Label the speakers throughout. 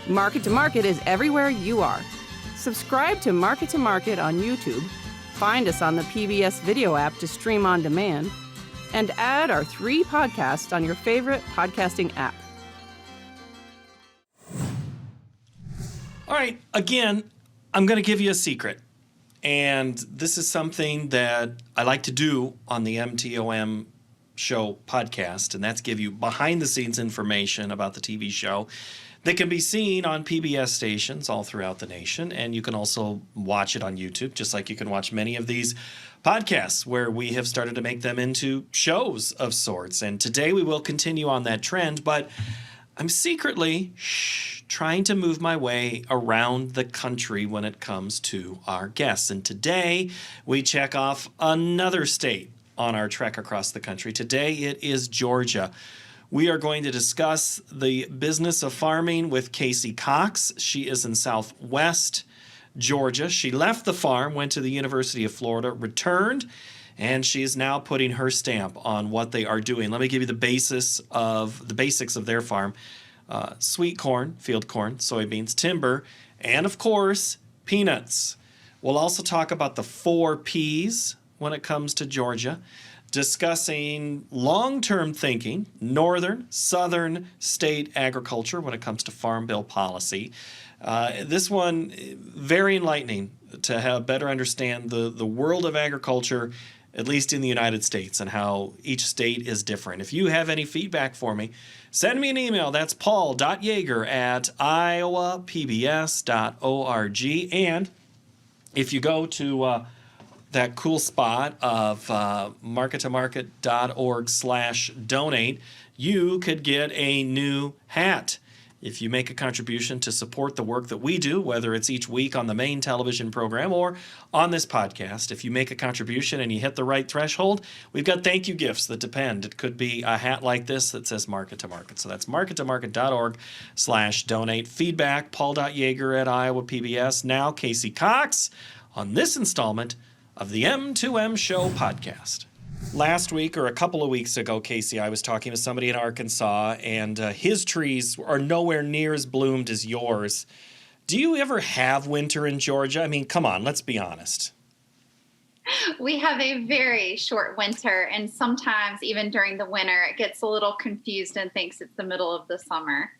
Speaker 1: Market to Market is everywhere you are. Subscribe to Market on YouTube, find us on the PBS video app to stream on demand, and add our 3 podcasts on your favorite podcasting app.
Speaker 2: All right, again, I'm going to give you a secret. And this is something that I like to do on the MTOM show podcast, and that's give you behind-the-scenes information about the TV show that can be seen on PBS stations all throughout the nation, and you can also watch it on YouTube, just like you can watch many of these podcasts where we have started to make them into shows of sorts. And today we will continue on that trend, but I'm secretly trying to move my way around the country when it comes to our guests. And today we check off another state on our trek across the country. Today it is Georgia. We are going to discuss the business of farming with Casey Cox. She is in Southwest Georgia. She left the farm, went to the University of Florida, returned, and she is now putting her stamp on what they are doing. Let me give you the basics of their farm. Sweet corn, field corn, soybeans, timber, and of course, peanuts. We'll also talk about the 4 Ps when it comes to Georgia, discussing long-term thinking, northern, southern state agriculture when it comes to Farm Bill policy. This one, very enlightening to better understand the world of agriculture, at least in the United States, and how each state is different. If you have any feedback for me, send me an email. That's paul.yeager@iowapbs.org. And if you go to that cool spot of markettomarket.org/donate, you could get a new hat. If you make a contribution to support the work that we do, whether it's each week on the main television program or on this podcast, if you make a contribution and you hit the right threshold, we've got thank you gifts that depend. It could be a hat like this that says Market to Market. So that's markettomarket.org/donate. Feedback, paul.yeager@iowapbs. Now Casey Cox on this installment of the M2M Show podcast. Last week or a couple of weeks ago, Casey, I was talking to somebody in Arkansas, and his trees are nowhere near as bloomed as yours. Do you ever have winter in Georgia? I mean, come on, let's be honest.
Speaker 3: We have a very short winter, and sometimes even during the winter, it gets a little confused and thinks it's the middle of the summer.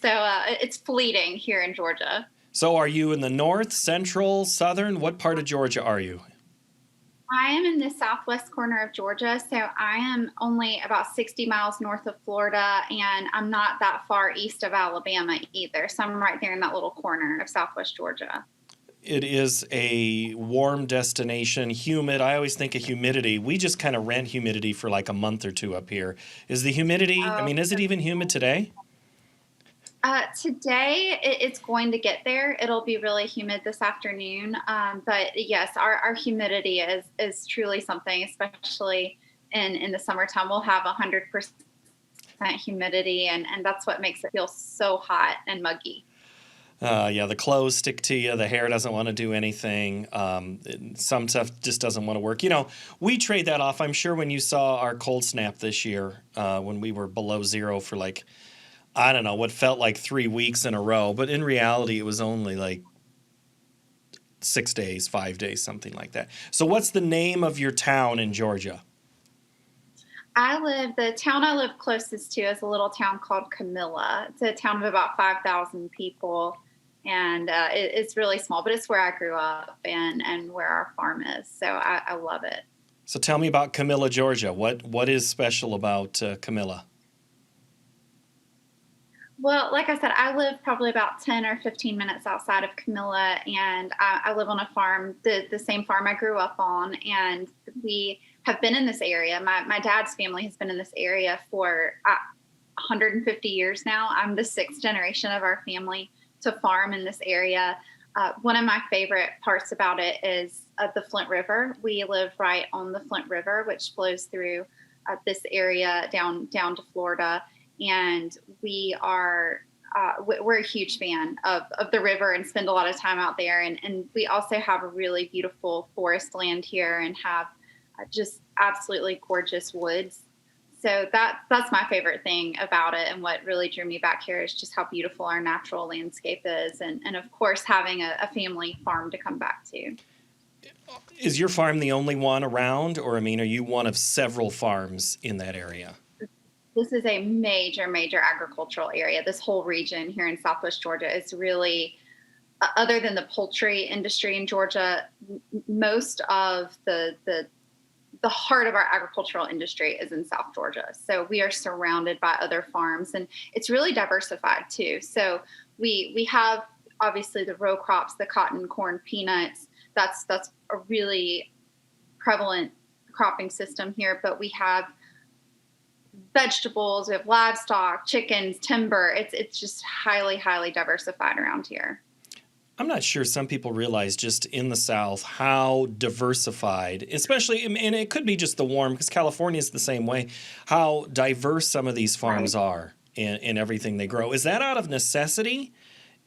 Speaker 3: So it's fleeting here in Georgia.
Speaker 2: So are you in the north, central, southern? What part of Georgia are you?
Speaker 3: I am in the southwest corner of Georgia, so I am only about 60 miles north of Florida, and I'm not that far east of Alabama either. So I'm right there in that little corner of southwest Georgia.
Speaker 2: It is a warm destination, humid. I always think of humidity. We just kind of rent humidity for like a month or 2 up here. Is the humidity, is it even humid today?
Speaker 3: Today, it's going to get there. It'll be really humid this afternoon. But yes, our humidity is truly something, especially in the summertime. We'll have 100% humidity, and that's what makes it feel so hot and muggy.
Speaker 2: Yeah, the clothes stick to you. The hair doesn't want to do anything. Some stuff just doesn't want to work. You know, we trade that off. I'm sure when you saw our cold snap this year, when we were below zero for like, I don't know, what felt like 3 weeks in a row. But in reality, it was only like 6 days, 5 days, something like that. So what's the name of your town in Georgia?
Speaker 3: The town I live closest to is a little town called Camilla. It's a town of about 5,000 people, and it's really small, but it's where I grew up and where our farm is. So I love it.
Speaker 2: So tell me about Camilla, Georgia. What is special about Camilla?
Speaker 3: Well, like I said, I live probably about 10 or 15 minutes outside of Camilla, and I live on a farm, the same farm I grew up on, and we have been in this area. My dad's family has been in this area for 150 years now. I'm the 6th generation of our family to farm in this area. One of my favorite parts about it is the Flint River. We live right on the Flint River, which flows through this area down to Florida. And we're a huge fan of the river and spend a lot of time out there. And we also have a really beautiful forest land here and have just absolutely gorgeous woods. so that's my favorite thing about it. And what really drew me back here is just how beautiful our natural landscape is. And of course, having a family farm to come back to.
Speaker 2: Is your farm the only one around, or I mean, are you one of several farms in that area?
Speaker 3: This is a major, major agricultural area. This whole region here in Southwest Georgia is really, other than the poultry industry in Georgia, most of the heart of our agricultural industry is in South Georgia. So we are surrounded by other farms, and it's really diversified too. So we have obviously the row crops, the cotton, corn, peanuts. That's a really prevalent cropping system here, but we have vegetables, we have livestock, chickens, timber. It's just highly, highly diversified around here.
Speaker 2: I'm not sure some people realize just in the South how diversified, especially, and it could be just the warm, because California is the same way, how diverse some of these farms are in everything they grow. Is that out of necessity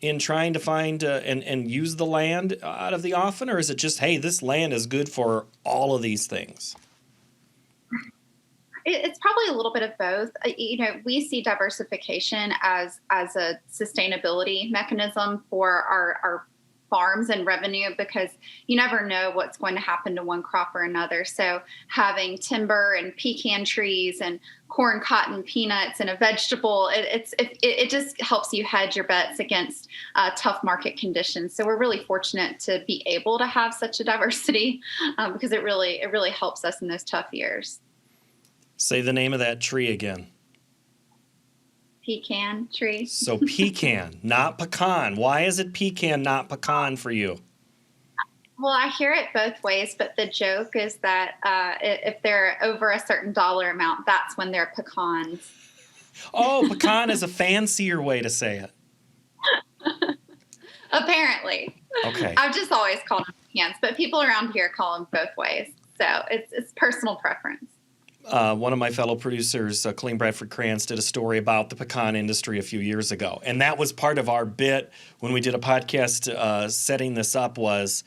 Speaker 2: in trying to find and use the land out of the often, or is it just, hey, this land is good for all of these things?
Speaker 3: It's probably a little bit of both. We see diversification as a sustainability mechanism for our farms and revenue, because you never know what's going to happen to one crop or another. So having timber and pecan trees and corn, cotton, peanuts, and a vegetable, it just helps you hedge your bets against tough market conditions. So we're really fortunate to be able to have such a diversity because it really helps us in those tough years.
Speaker 2: Say the name of that tree again.
Speaker 3: Pecan tree.
Speaker 2: So pecan, not pecan. Why is it pecan, not pecan for you?
Speaker 3: Well, I hear it both ways, but the joke is that if they're over a certain dollar amount, that's when they're pecans.
Speaker 2: Oh, pecan is a fancier way to say it.
Speaker 3: Apparently.
Speaker 2: Okay.
Speaker 3: I've just always called them pecans, but people around here call them both ways. So it's personal preference.
Speaker 2: One of my fellow producers, Colleen Bradford-Krantz, did a story about the pecan industry a few years ago. And that was part of our bit when we did a podcast setting this up was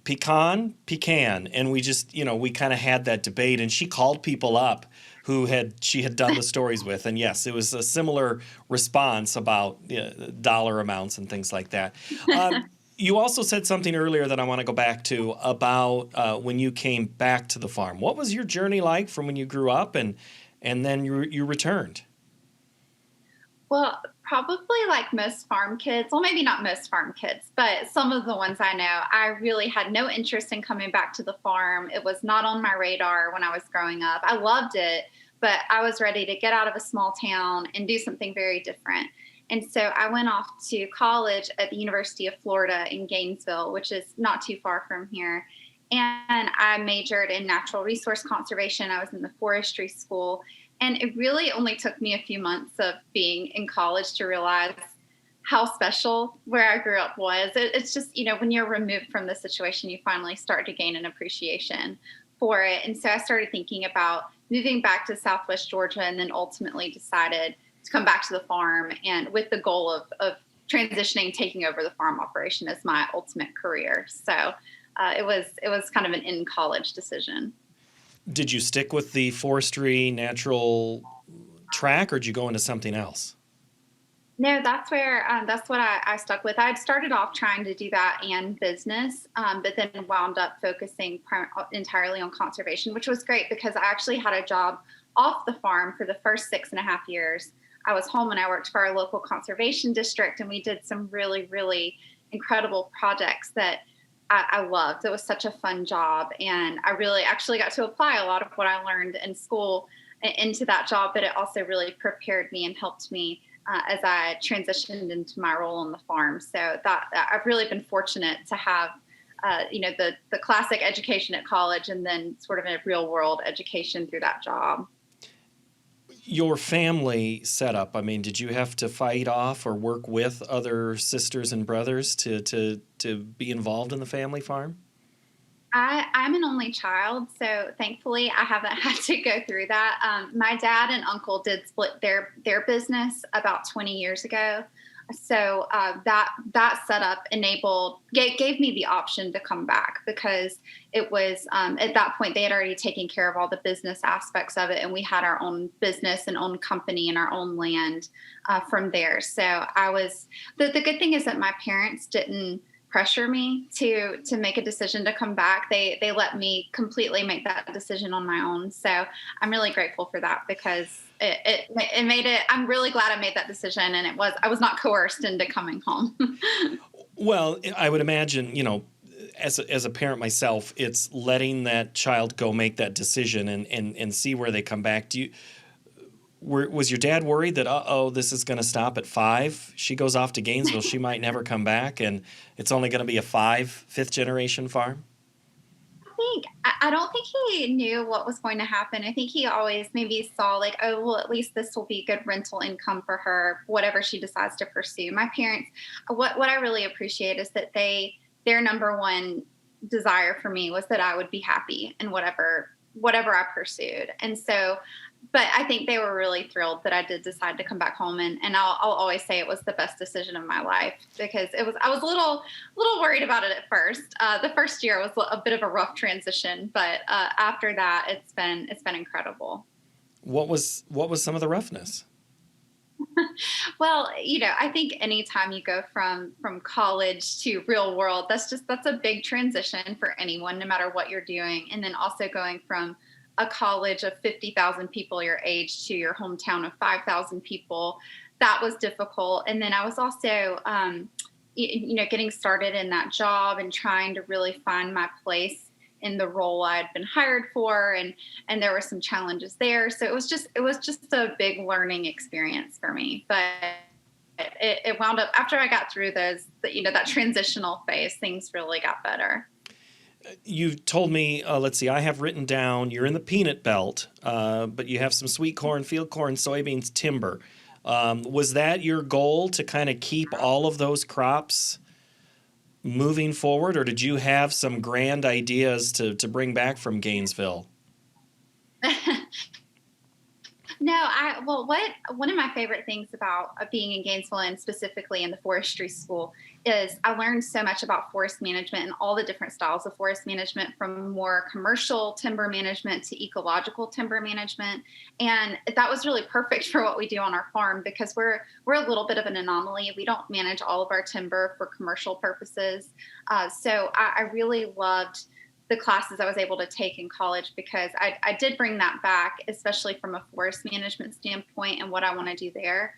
Speaker 2: pecan. And we just, we kind of had that debate. And she called people up who she had done the stories with. And yes, it was a similar response about dollar amounts and things like that. You also said something earlier that I want to go back to about when you came back to the farm. What was your journey like from when you grew up and then you returned?
Speaker 3: Well, probably like most farm kids, well, maybe not most farm kids, but some of the ones I know, I really had no interest in coming back to the farm. It was not on my radar when I was growing up. I loved it, but I was ready to get out of a small town and do something very different. And so I went off to college at the University of Florida in Gainesville, which is not too far from here. And I majored in natural resource conservation. I was in the forestry school. And it really only took me a few months of being in college to realize how special where I grew up was. It's just, when you're removed from the situation, you finally start to gain an appreciation for it. And so I started thinking about moving back to Southwest Georgia, and then ultimately decided to come back to the farm, and with the goal of transitioning, taking over the farm operation as my ultimate career. So it was kind of an in-college decision.
Speaker 2: Did you stick with the forestry natural track, or did you go into something else?
Speaker 3: No, that's what I stuck with. I'd started off trying to do that and business, but then wound up focusing entirely on conservation, which was great because I actually had a job off the farm for the first 6.5 years. I was home and I worked for our local conservation district, and we did some really, really incredible projects that I loved. It was such a fun job, and I really actually got to apply a lot of what I learned in school into that job, but it also really prepared me and helped me as I transitioned into my role on the farm. So that I've really been fortunate to have the classic education at college, and then sort of a real world education through that job.
Speaker 2: Your family setup, I mean, did you have to fight off or work with other sisters and brothers to be involved in the family farm?
Speaker 3: I'm an only child, so thankfully I haven't had to go through that. My dad and uncle did split their business about 20 years ago. So that setup gave me the option to come back, because it was at that point they had already taken care of all the business aspects of it, and we had our own business and own company and our own land from there. So I was the good thing is that my parents didn't pressure me to make a decision to come back. They let me completely make that decision on my own. So I'm really grateful for that, because it made it. I'm really glad I made that decision, and I was not coerced into coming home.
Speaker 2: Well, I would imagine, as a parent myself, it's letting that child go make that decision and see where they come back. Was your dad worried that, this is going to stop at 5? She goes off to Gainesville. She might never come back, and it's only going to be a fifth generation farm?
Speaker 3: I don't think he knew what was going to happen. I think he always maybe saw like, oh, well, at least this will be good rental income for her, whatever she decides to pursue. My parents, what I really appreciate is that their number one desire for me was that I would be happy in whatever I pursued. And so, but I think they were really thrilled that I did decide to come back home. And I'll always say it was the best decision of my life, because I was a little worried about it at first. The first year was a bit of a rough transition, but after that, it's been incredible.
Speaker 2: What was some of the roughness?
Speaker 3: Well, I think anytime you go from college to real world, that's a big transition for anyone, no matter what you're doing. And then also going from a college of 50,000 people your age to your hometown of 5,000 people, that was difficult. And then I was also, getting started in that job and trying to really find my place in the role I had been hired for. And there were some challenges there. So it was just a big learning experience for me. But it wound up, after I got through that transitional phase, things really got better.
Speaker 2: You've told me, let's see, I have written down, you're in the peanut belt, but you have some sweet corn, field corn, soybeans, timber. Was that your goal, to kind of keep all of those crops moving forward, or did you have some grand ideas to bring back from Gainesville?
Speaker 3: No, one of my favorite things about being in Gainesville, and specifically in the forestry school, is I learned so much about forest management and all the different styles of forest management, from more commercial timber management to ecological timber management. And that was really perfect for what we do on our farm, because we're a little bit of an anomaly. We don't manage all of our timber for commercial purposes. So I really loved the classes I was able to take in college, because I did bring that back, especially from a forest management standpoint and what I want to do there.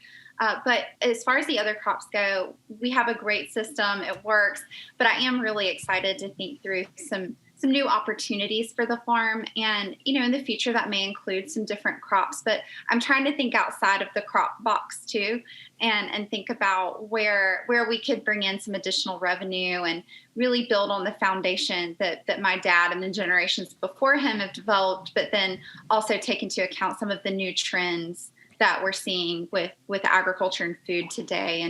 Speaker 3: But as far as the other crops go, we have a great system. It works. But I am really excited to think through some new opportunities for the farm. And, in the future, that may include some different crops. But I'm trying to think outside of the crop box, too, and think about where we could bring in some additional revenue and really build on the foundation that my dad and the generations before him have developed, but then also take into account some of the new trends that we're seeing with agriculture and food today,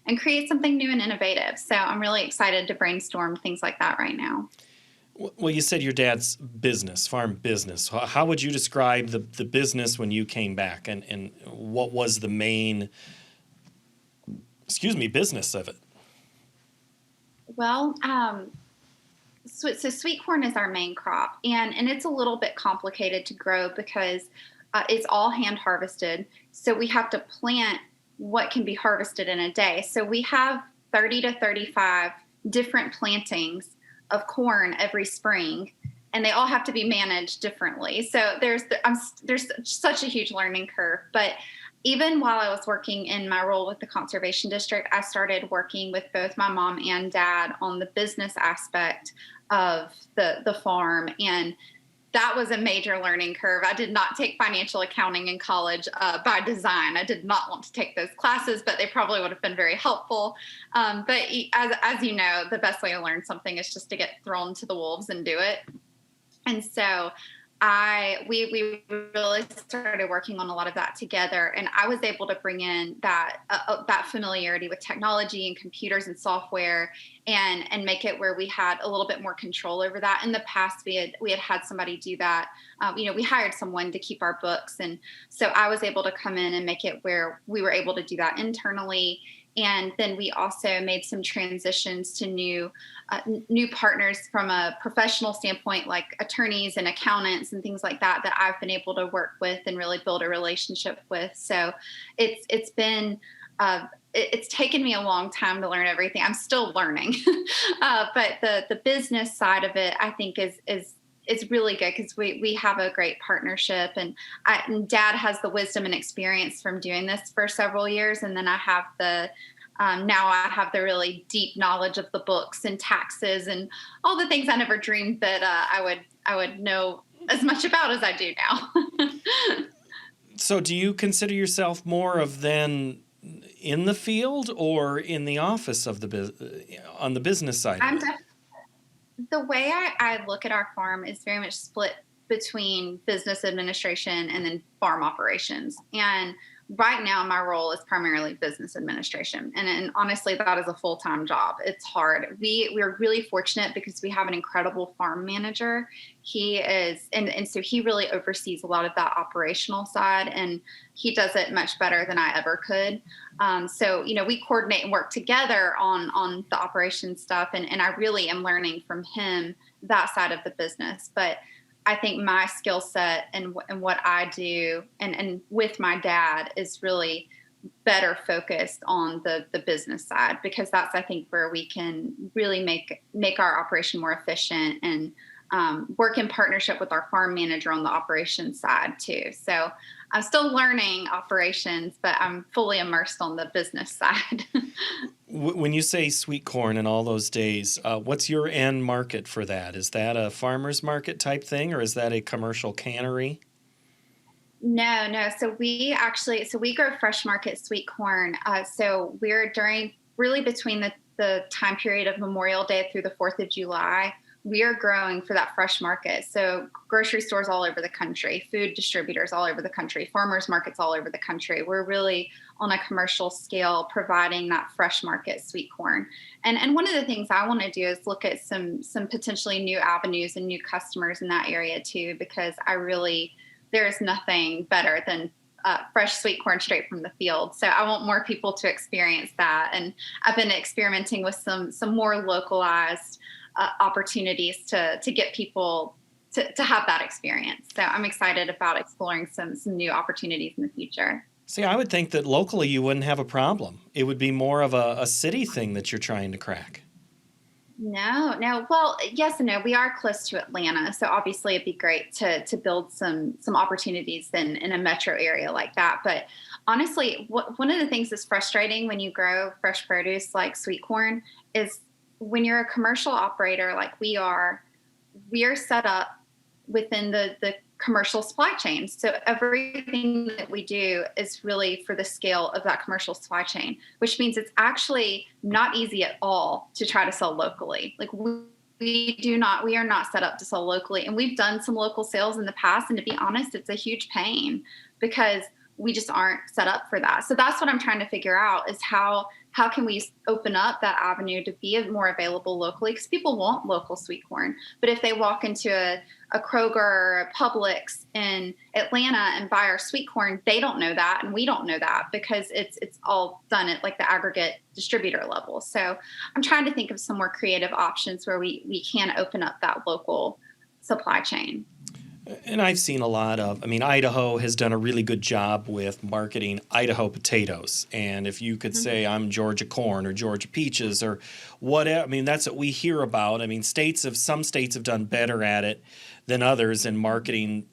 Speaker 3: and create something new and innovative. So I'm really excited to brainstorm things like that right now.
Speaker 2: Well, you said your dad's business, farm business. How would you describe the business when you came back, and what was the main, business of it?
Speaker 3: Well, so sweet corn is our main crop, and it's a little bit complicated to grow, because it's all hand harvested. So we have to plant what can be harvested in a day. So we have 30 to 35 different plantings of corn every spring, and they all have to be managed differently. So there's such a huge learning curve. But even while I was working in my role with the conservation district, I started working with both my mom and dad on the business aspect of the farm. And that was a major learning curve. I did not take financial accounting in college by design. I did not want to take those classes, but they probably would have been very helpful. But as you know, the best way to learn something is just to get thrown to the wolves and do it. And so we really started working on a lot of that together, and I was able to bring in that familiarity with technology and computers and software, and make it where we had a little bit more control over that. In the past, we had somebody do that. We hired someone to keep our books, and so I was able to come in and make it where we were able to do that internally. And then we also made some transitions to new partners from a professional standpoint, like attorneys and accountants and things like that, that I've been able to work with and really build a relationship with. So it's taken me a long time to learn everything. I'm still learning, but the business side of it, I think is really good because we have a great partnership, and Dad has the wisdom and experience from doing this for several years, and then I have now I have the really deep knowledge of the books and taxes and all the things I never dreamed that I would know as much about as I do now.
Speaker 2: So do you consider yourself more of then in the field or in the office of on the business side?
Speaker 3: The way I look at our farm is very much split between business administration and then farm operations. And right now, my role is primarily business administration. And honestly, that is a full-time job. It's hard. We're really fortunate because we have an incredible farm manager. He is, and so he really oversees a lot of that operational side, and he does it much better than I ever could. So, we coordinate and work together on the operation stuff. And I really am learning from him that side of the business. But I think my skill set and what I do and with my dad is really better focused on the business side, because that's, I think, where we can really make our operation more efficient and work in partnership with our farm manager on the operations side too. So I'm still learning operations, but I'm fully immersed on the business side.
Speaker 2: When you say sweet corn and all those days, what's your end market for that? Is that a farmer's market type thing, or is that a commercial cannery?
Speaker 3: No. So we grow fresh market sweet corn. So we're really between the time period of Memorial Day through the 4th of July, we are growing for that fresh market. So grocery stores all over the country, food distributors all over the country, farmers markets all over the country. We're really on a commercial scale providing that fresh market sweet corn. And one of the things I want to do is look at some potentially new avenues and new customers in that area too, because there is nothing better than fresh sweet corn straight from the field. So I want more people to experience that. And I've been experimenting with some more localized opportunities to get people to have that experience. So I'm excited about exploring some new opportunities in the future.
Speaker 2: See, I would think that locally you wouldn't have a problem. It would be more of a city thing that you're trying to crack.
Speaker 3: No. Well, yes and no. We are close to Atlanta, so obviously it'd be great to build some opportunities in a metro area like that. But honestly, one of the things that's frustrating when you grow fresh produce like sweet corn is when you're a commercial operator like we are set up within the commercial supply chain. So everything that we do is really for the scale of that commercial supply chain, which means it's actually not easy at all to try to sell locally. Like we are not set up to sell locally. And we've done some local sales in the past. And to be honest, it's a huge pain because we just aren't set up for that. So that's what I'm trying to figure out is how can we open up that avenue to be more available locally? Because people want local sweet corn. But if they walk into a Kroger or a Publix in Atlanta and buy our sweet corn, they don't know that. And we don't know that because it's all done at like the aggregate distributor level. So I'm trying to think of some more creative options where we can open up that local supply chain.
Speaker 2: And I've seen a lot of, Idaho has done a really good job with marketing Idaho potatoes. And if you could say I'm Georgia corn or Georgia peaches or whatever, that's what we hear about. Some states have done better at it than others in marketing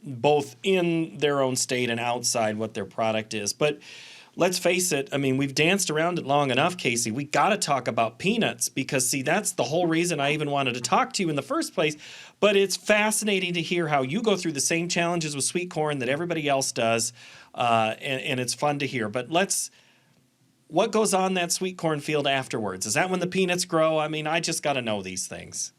Speaker 2: both in their own state and outside what their product is. But let's face it, we've danced around it long enough, Casey. We got to talk about peanuts because, see, that's the whole reason I even wanted to talk to you in the first place. But it's fascinating to hear how you go through the same challenges with sweet corn that everybody else does, and it's fun to hear. But what goes on that sweet corn field afterwards? Is that when the peanuts grow? I just got to know these things.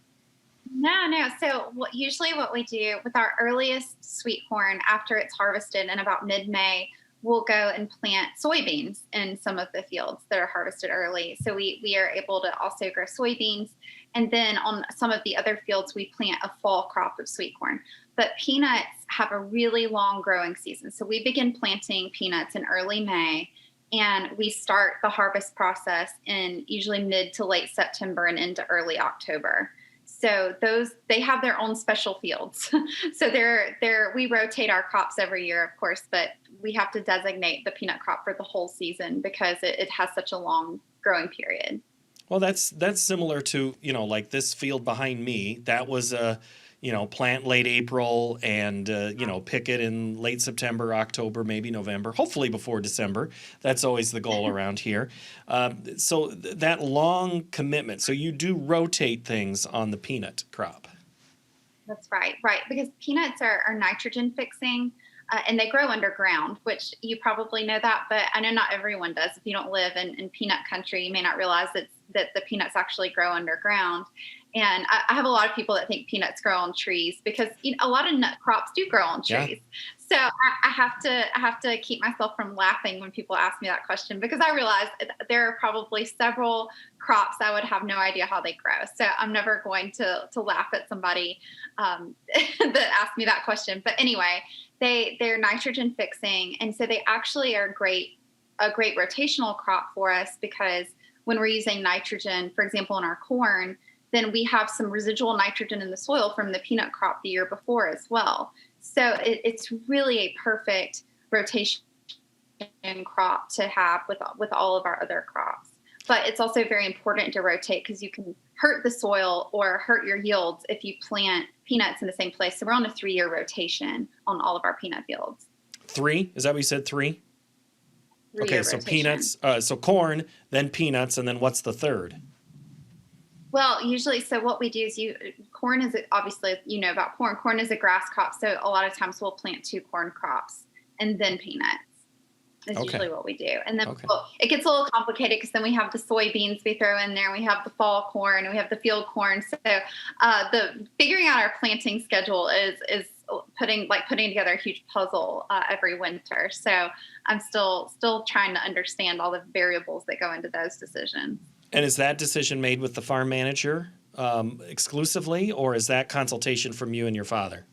Speaker 3: No. So usually what we do with our earliest sweet corn after it's harvested in about mid-May, we'll go and plant soybeans in some of the fields that are harvested early. So we are able to also grow soybeans. And then on some of the other fields, we plant a fall crop of sweet corn. But peanuts have a really long growing season. So we begin planting peanuts in early May. And we start the harvest process in usually mid to late September and into early October. So they have their own special fields. So we rotate our crops every year, of course, but we have to designate the peanut crop for the whole season because it has such a long growing period.
Speaker 2: Well, that's similar to, like this field behind me. That was plant late April and, pick it in late September, October, maybe November, hopefully before December. That's always the goal around here. So that long commitment. So you do rotate things on the peanut crop.
Speaker 3: That's right. Because peanuts are nitrogen fixing. And they grow underground, which you probably know that, but I know not everyone does. If you don't live in peanut country, you may not realize that the peanuts actually grow underground. And I have a lot of people that think peanuts grow on trees because a lot of nut crops do grow on trees. Yeah. So I have to keep myself from laughing when people ask me that question because I realize there are probably several crops I would have no idea how they grow. So I'm never going to laugh at somebody that asked me that question. But anyway, they're nitrogen fixing, and so they actually are a great rotational crop for us because when we're using nitrogen, for example, in our corn, then we have some residual nitrogen in the soil from the peanut crop the year before as well. So it's really a perfect rotation crop to have with all of our other crops. But it's also very important to rotate because you can hurt the soil or hurt your yields if you plant peanuts in the same place. So we're on a 3-year rotation on all of our peanut fields.
Speaker 2: 3? Is that what you said, 3? Okay, so
Speaker 3: rotation.
Speaker 2: Peanuts, so corn, then peanuts, and then what's the third?
Speaker 3: Well, usually, so what we do is corn is obviously, about corn. Corn is a grass crop. So a lot of times we'll plant 2 corn crops and then peanuts. That's usually what we do. And then it gets a little complicated because then we have the soybeans we throw in there. We have the fall corn and we have the field corn. So the figuring out our planting schedule is putting together a huge puzzle every winter. So I'm still trying to understand all the variables that go into those decisions.
Speaker 2: And is that decision made with the farm manager exclusively, or is that consultation from you and your father?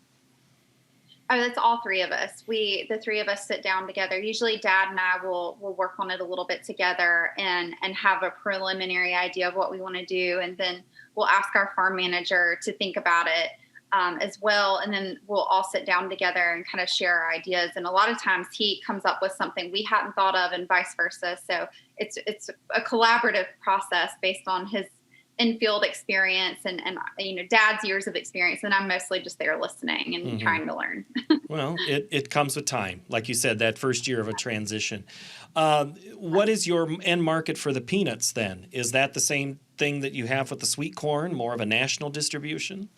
Speaker 3: Oh, that's all 3 of us. The 3 of us sit down together. Usually Dad and I will work on it a little bit together and have a preliminary idea of what we want to do. And then we'll ask our farm manager to think about it as well. And then we'll all sit down together and kind of share our ideas. And a lot of times he comes up with something we hadn't thought of and vice versa. So it's a collaborative process based on his in-field experience and Dad's years of experience, and I'm mostly just there listening and trying to learn.
Speaker 2: Well, it comes with time, like you said, that first year of a transition. What is your end market for the peanuts then? Is that the same thing that you have with the sweet corn, more of a national distribution?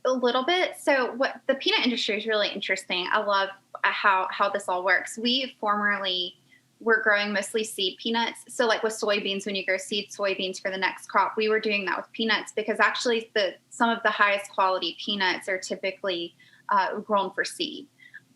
Speaker 3: A little bit. So what the peanut industry is really interesting. I love how this all works. We formerly were growing mostly seed peanuts. So like with soybeans, when you grow seed soybeans for the next crop, we were doing that with peanuts because actually some of the highest quality peanuts are typically grown for seed.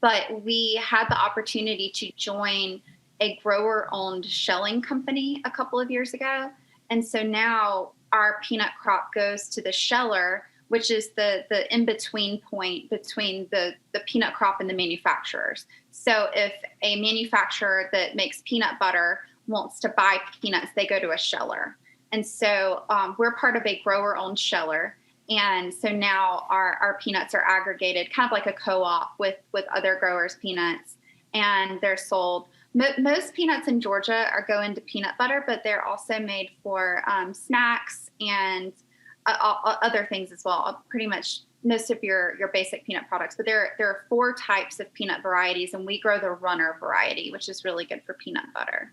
Speaker 3: But we had the opportunity to join a grower-owned shelling company a couple of years ago. And so now our peanut crop goes to the sheller, which is the in-between point between the peanut crop and the manufacturers. So if a manufacturer that makes peanut butter wants to buy peanuts, they go to a sheller. And so we're part of a grower-owned sheller. And so now our peanuts are aggregated kind of like a co-op with other growers' peanuts, and they're sold. Most peanuts in Georgia are going to peanut butter, but they're also made for snacks and other things as well. Pretty much most of your basic peanut products. But there are 4 types of peanut varieties, and we grow the runner variety, which is really good for peanut butter.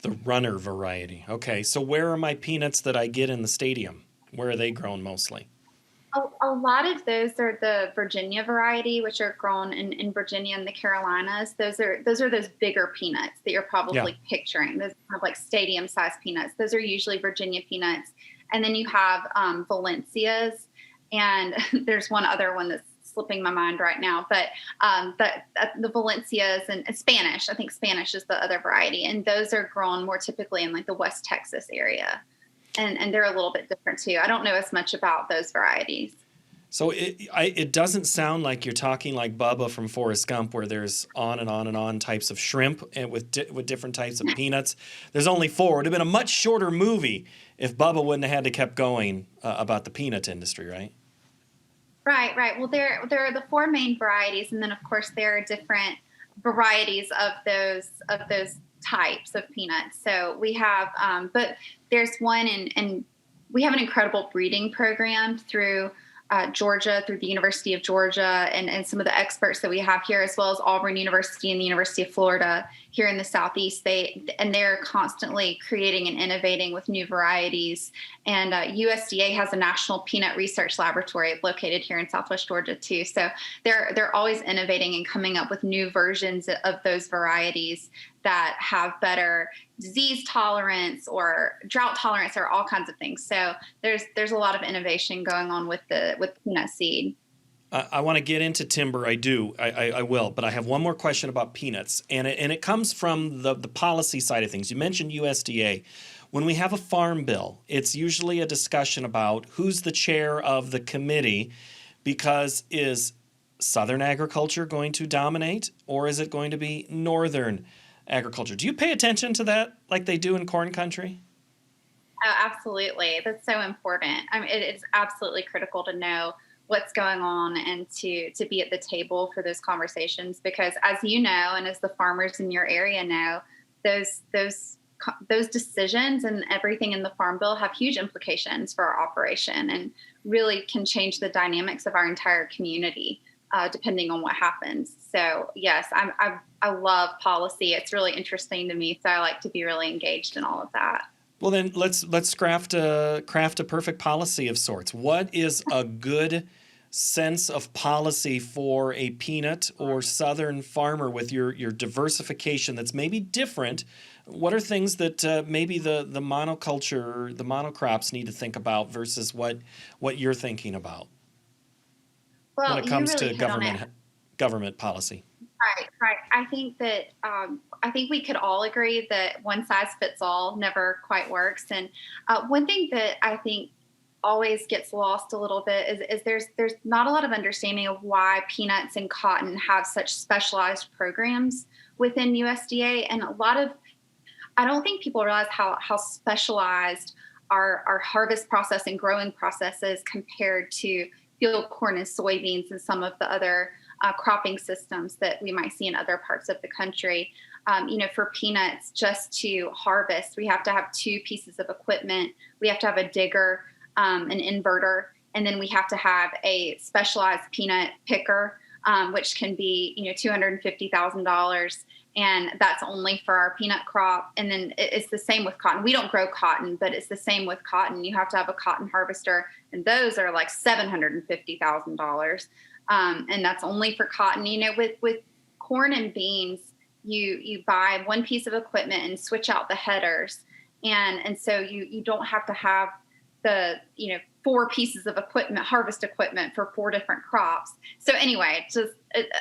Speaker 2: The runner variety. Okay, so where are my peanuts that I get in the stadium? Where are they grown mostly?
Speaker 3: A lot of those are the Virginia variety, which are grown in Virginia and the Carolinas. Those are those bigger peanuts that you're probably picturing. Those are like stadium-sized peanuts. Those are usually Virginia peanuts. And then you have Valencias, and there's one other one that's slipping my mind right now. But the Valencias and Spanish, I think Spanish is the other variety, and those are grown more typically in like the West Texas area. And they're a little bit different too. I don't know as much about those varieties.
Speaker 2: So it doesn't sound like you're talking like Bubba from Forrest Gump, where there's on and on and on types of shrimp and with different types of peanuts. There's only four. It would have been a much shorter movie if Bubba wouldn't have had to kept going about the peanut industry, right?
Speaker 3: Right. Well, there are the four main varieties, and then of course there are different varieties of those types of peanuts. So we have, but there's one, and we have an incredible breeding program through Georgia, through the University of Georgia, and some of the experts that we have here, as well as Auburn University and the University of Florida here in the Southeast. They're constantly creating and innovating with new varieties. And USDA has a national peanut research laboratory located here in Southwest Georgia too. So they're always innovating and coming up with new versions of those varieties that have better disease tolerance or drought tolerance or all kinds of things. So there's a lot of innovation going on with peanut seed.
Speaker 2: I want to get into timber. I will. But I have one more question about peanuts. And it comes from the policy side of things. You mentioned USDA. When we have a farm bill, it's usually a discussion about who's the chair of the committee, because is Southern agriculture going to dominate, or is it going to be Northern agriculture? Do you pay attention to that like they do in corn country?
Speaker 3: Oh, absolutely. That's so important. I mean, it's absolutely critical to know what's going on and to be at the table for those conversations, because as you know, and as the farmers in your area know, those decisions and everything in the farm bill have huge implications for our operation and really can change the dynamics of our entire community, depending on what happens. So yes, I love policy. It's really interesting to me. So I like to be really engaged in all of that.
Speaker 2: Well, then let's craft a perfect policy of sorts. What is a good sense of policy for a peanut or southern farmer with your diversification that's maybe different? What are things that maybe the monoculture, the monocrops need to think about versus what you're thinking about when it comes to government policy?
Speaker 3: Right. I think that we could all agree that one size fits all never quite works. And one thing that I think always gets lost a little bit is there's not a lot of understanding of why peanuts and cotton have such specialized programs within USDA, and I don't think people realize how specialized our harvest process and growing process is compared to field corn and soybeans and some of the other cropping systems that we might see in other parts of the country. For peanuts, just to harvest, we have to have two pieces of equipment. We have to have a digger, an inverter, and then we have to have a specialized peanut picker, which can be, $250,000. And that's only for our peanut crop. And then it's the same with cotton. We don't grow cotton, but it's the same with cotton. You have to have a cotton harvester, and those are like $750,000. And that's only for cotton. With corn and beans, you buy one piece of equipment and switch out the headers. And so you don't have to have the, four pieces of equipment, harvest equipment for four different crops. So anyway,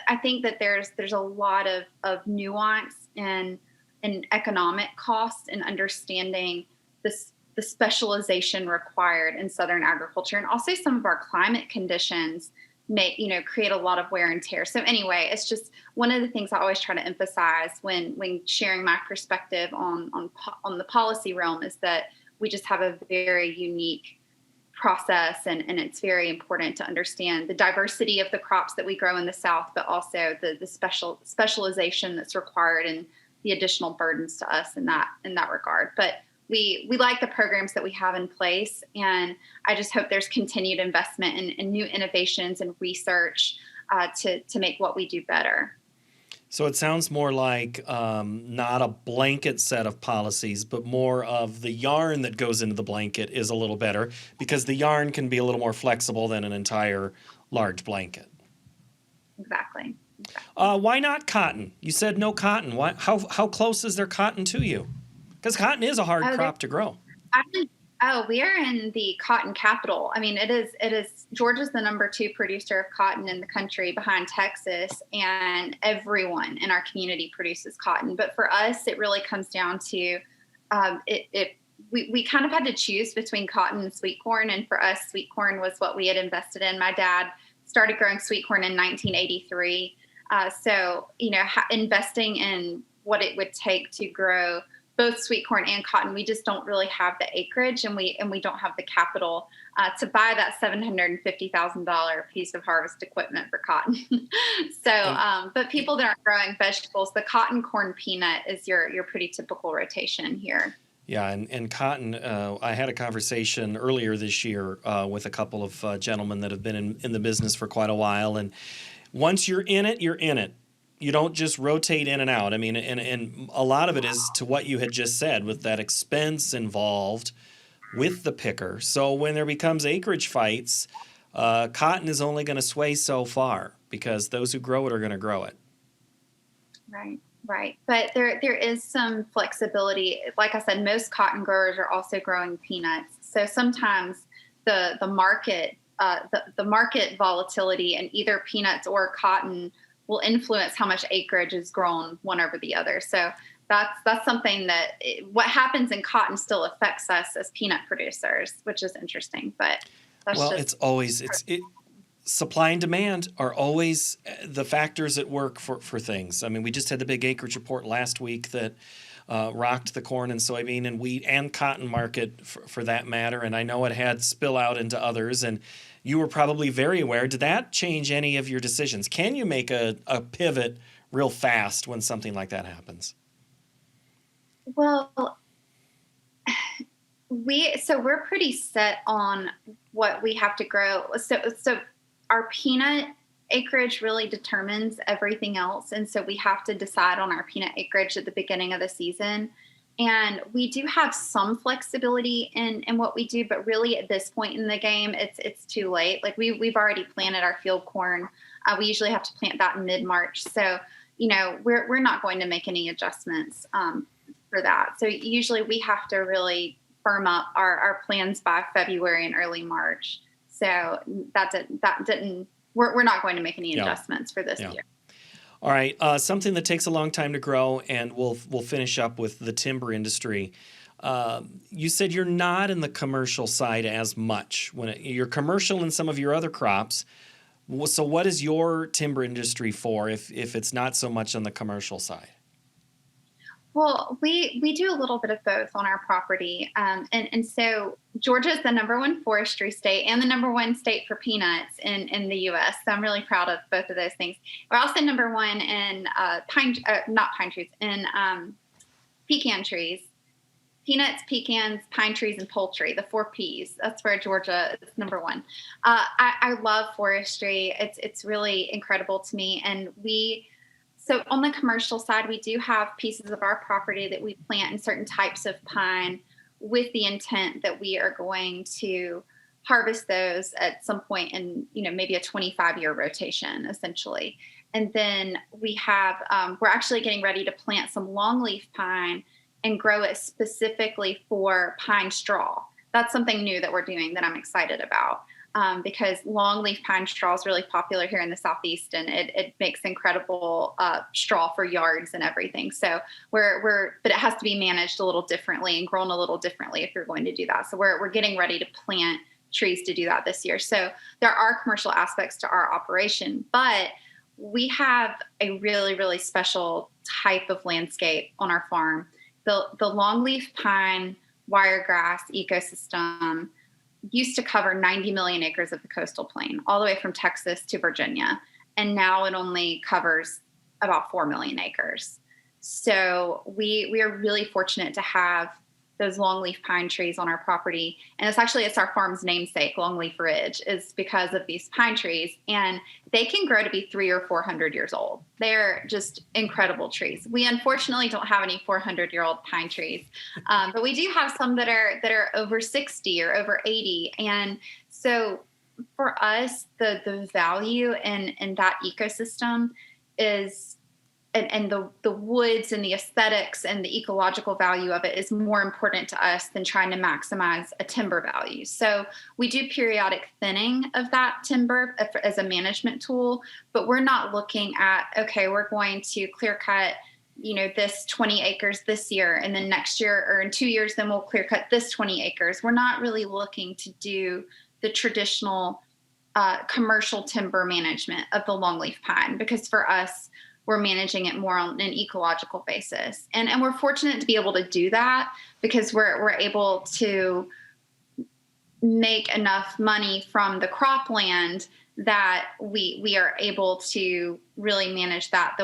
Speaker 3: I think that there's a lot of nuance and economic cost in understanding the specialization required in Southern agriculture. And also some of our climate conditions may, create a lot of wear and tear. So anyway, it's just one of the things I always try to emphasize when sharing my perspective on the policy realm is that we just have a very unique process, and it's very important to understand the diversity of the crops that we grow in the South, but also the specialization that's required and the additional burdens to us in that regard. But we like the programs that we have in place, and I just hope there's continued investment in new innovations and research to make what we do better.
Speaker 2: So it sounds more like not a blanket set of policies, but more of the yarn that goes into the blanket is a little better, because the yarn can be a little more flexible than an entire large blanket.
Speaker 3: Exactly.
Speaker 2: Why not cotton? You said no cotton. How close is there cotton to you? Because cotton is a hard crop to grow.
Speaker 3: We are in the cotton capital. I mean, it is Georgia's the number 2 producer of cotton in the country behind Texas, and everyone in our community produces cotton. But for us, it really comes down to we kind of had to choose between cotton and sweet corn. And for us, sweet corn was what we had invested in. My dad started growing sweet corn in 1983. So, investing in what it would take to grow both sweet corn and cotton, we just don't really have the acreage, and we don't have the capital to buy that $750,000 piece of harvest equipment for cotton. So, but people that aren't growing vegetables, the cotton, corn, peanut is your pretty typical rotation here.
Speaker 2: Yeah, and cotton, I had a conversation earlier this year with a couple of gentlemen that have been in the business for quite a while, and once you're in it, you're in it. You don't just rotate in and out. I mean, and a lot of it is to what you had just said, with that expense involved with the picker. So when there becomes acreage fights, cotton is only going to sway so far because those who grow it are going to grow it.
Speaker 3: Right. But there is some flexibility. Like I said, most cotton growers are also growing peanuts. So sometimes the market the market volatility in either peanuts or cotton will influence how much acreage is grown one over the other. So that's something that what happens in cotton still affects us as peanut producers, which is interesting. But that's
Speaker 2: supply and demand are always the factors at work for things. I mean, we just had the big acreage report last week that rocked the corn and soybean and wheat and cotton market for that matter. And I know it had spill out into others, and you were probably very aware. Did that change any of your decisions? Can you make a pivot real fast when something like that happens?
Speaker 3: Well, we're pretty set on what we have to grow. So our peanut acreage really determines everything else. And so we have to decide on our peanut acreage at the beginning of the season. And we do have some flexibility in what we do, but really at this point in the game, it's too late. Like we've already planted our field corn. We usually have to plant that in mid-March. So, we're not going to make any adjustments for that. So usually we have to really firm up our plans by February and early March. So we're not going to make any adjustments for this year.
Speaker 2: All right, something that takes a long time to grow, and we'll finish up with the timber industry. You said you're not in the commercial side as much. You're commercial in some of your other crops. So what is your timber industry for if it's not so much on the commercial side?
Speaker 3: Well, we do a little bit of both on our property. And so Georgia is the #1 forestry state and the #1 state for peanuts in the U.S. So I'm really proud of both of those things. We're also #1 in pecan trees. Peanuts, pecans, pine trees, and poultry, the 4 Ps. That's where Georgia is #1. I love forestry. It's really incredible to me. And so on the commercial side, we do have pieces of our property that we plant in certain types of pine with the intent that we are going to harvest those at some point in, maybe a 25-year rotation, essentially. And then we're actually getting ready to plant some longleaf pine and grow it specifically for pine straw. That's something new that we're doing that I'm excited about. Because longleaf pine straw is really popular here in the Southeast, and it makes incredible straw for yards and everything. So but it has to be managed a little differently and grown a little differently if you're going to do that. So we're getting ready to plant trees to do that this year. So there are commercial aspects to our operation, but we have a really, really special type of landscape on our farm. The longleaf pine wiregrass ecosystem used to cover 90 million acres of the coastal plain, all the way from Texas to Virginia. And now it only covers about 4 million acres. So we are really fortunate to have those longleaf pine trees on our property. And it's our farm's namesake, Longleaf Ridge, is because of these pine trees. And they can grow to be 300 or 400 years old. They're just incredible trees. We unfortunately don't have any 400-year-old pine trees, but we do have some that are over 60 or over 80. And so for us, the value in that ecosystem is, and the woods and the aesthetics and the ecological value of it is more important to us than trying to maximize a timber value. So we do periodic thinning of that timber as a management tool, but we're not looking at, okay, we're going to clear cut this 20 acres this year, and then next year or in 2 years, then we'll clear cut this 20 acres. We're not really looking to do the traditional commercial timber management of the longleaf pine, because for us, we're managing it more on an ecological basis. And we're fortunate to be able to do that because we're able to make enough money from the cropland that we are able to really manage that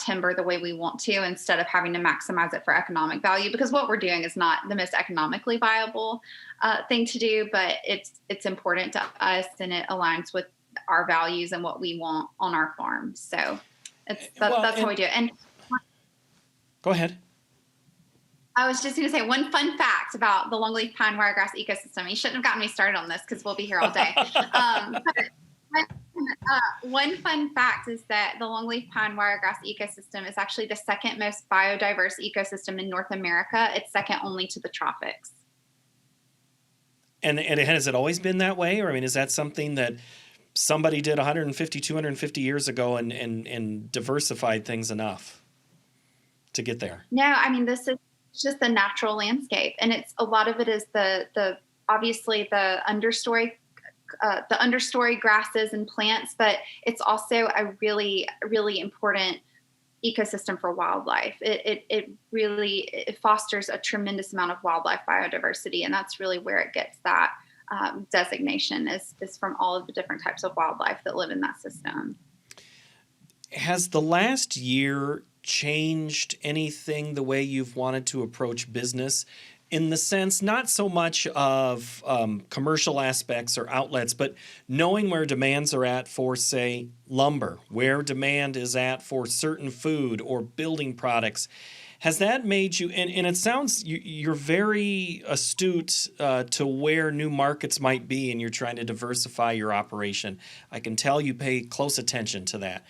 Speaker 3: timber the way we want to, instead of having to maximize it for economic value, because what we're doing is not the most economically viable thing to do, but it's important to us, and it aligns with our values and what we want on our farm. So that's how we do it. And
Speaker 2: go ahead.
Speaker 3: I was just going to say one fun fact about the longleaf pine wiregrass ecosystem. You shouldn't have gotten me started on this because we'll be here all day. One fun fact is that the longleaf pine wiregrass ecosystem is actually the second most biodiverse ecosystem in North America. It's second only to the tropics.
Speaker 2: And has it always been that way? Or, I mean, is that something that somebody did 150, 250 years ago and diversified things enough to get there?
Speaker 3: No, I mean, this is just the natural landscape. And a lot of it is obviously the understory grasses and plants, but it's also a really, really important ecosystem for wildlife. It fosters a tremendous amount of wildlife biodiversity, and that's really where it gets that designation is from all of the different types of wildlife that live in that system.
Speaker 2: Has the last year changed anything the way you've wanted to approach business, in the sense not so much of commercial aspects or outlets, but knowing where demands are at for, say, lumber, where demand is at for certain food or building products? Has that made you, and it sounds you're very astute to where new markets might be, and you're trying to diversify your operation. I can tell you pay close attention to that.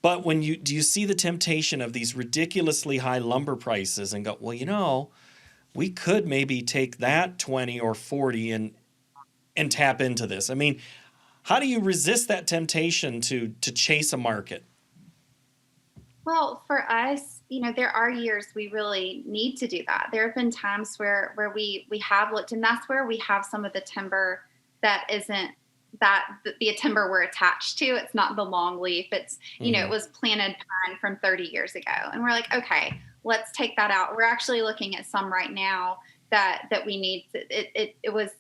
Speaker 2: But do you see the temptation of these ridiculously high lumber prices and go, well, we could maybe take that 20 or 40 and tap into this? I mean, how do you resist that temptation to chase a market?
Speaker 3: Well, for us, there are years we really need to do that. There have been times where we have looked, and that's where we have some of the timber that isn't the timber we're attached to. It's not the longleaf. It's, it was planted pine from 30 years ago. And we're like, okay, let's take that out. We're actually looking at some right now that we need.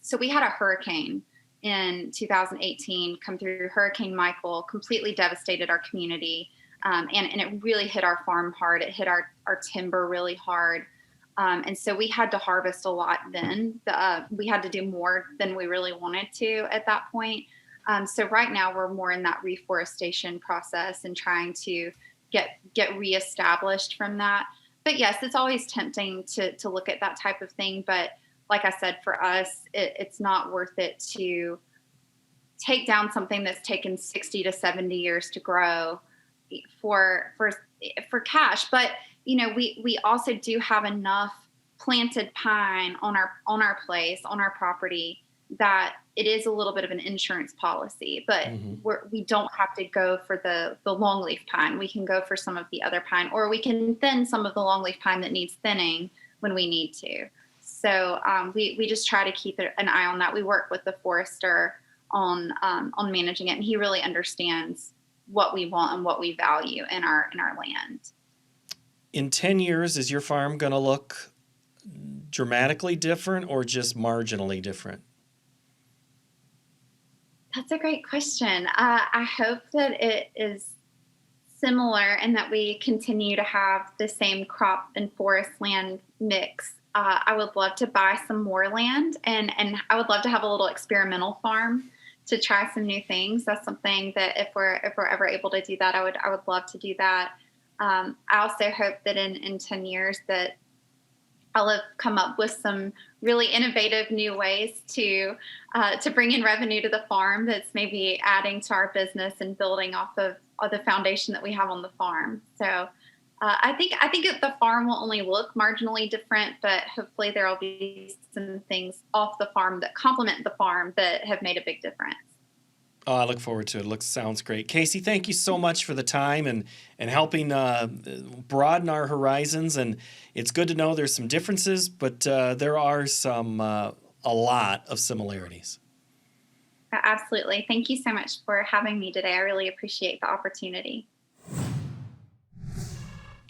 Speaker 3: So we had a hurricane in 2018 come through. Hurricane Michael completely devastated our community. And it really hit our farm hard. It hit our timber really hard. And so we had to harvest a lot then. We had to do more than we really wanted to at that point. So right now we're more in that reforestation process and trying to get reestablished from that. But yes, it's always tempting to look at that type of thing. But like I said, for us, it's not worth it to take down something that's taken 60 to 70 years to grow for cash. But we also do have enough planted pine on our place, on our property, that it is a little bit of an insurance policy. But we don't have to go for the longleaf pine. We can go for some of the other pine, or we can thin some of the longleaf pine that needs thinning when we need to. So we just try to keep an eye on that. We work with the forester on managing it, and he really understands what we want and what we value in our land.
Speaker 2: In 10 years, is your farm going to look dramatically different or just marginally different?
Speaker 3: That's a great question. I hope that it is similar and that we continue to have the same crop and forest land mix. I would love to buy some more land, and I would love to have a little experimental farm to try some new things. That's something that if we're ever able to do that, I would love to do that. I also hope that in 10 years that I'll have come up with some really innovative new ways to bring in revenue to the farm that's maybe adding to our business and building off of the foundation that we have on the farm. So I think the farm will only look marginally different, but hopefully there will be some things off the farm that complement the farm that have made a big difference.
Speaker 2: Oh, I look forward to it. Sounds great. Casey, thank you so much for the time and helping broaden our horizons. And it's good to know there's some differences, but there are a lot of similarities.
Speaker 3: Absolutely. Thank you so much for having me today. I really appreciate the opportunity.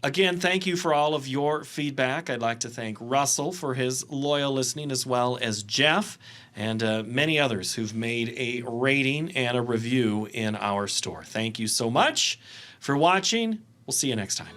Speaker 2: Again, thank you for all of your feedback. I'd like to thank Russell for his loyal listening, as well as Jeff and many others who've made a rating and a review in our store. Thank you so much for watching. We'll see you next time.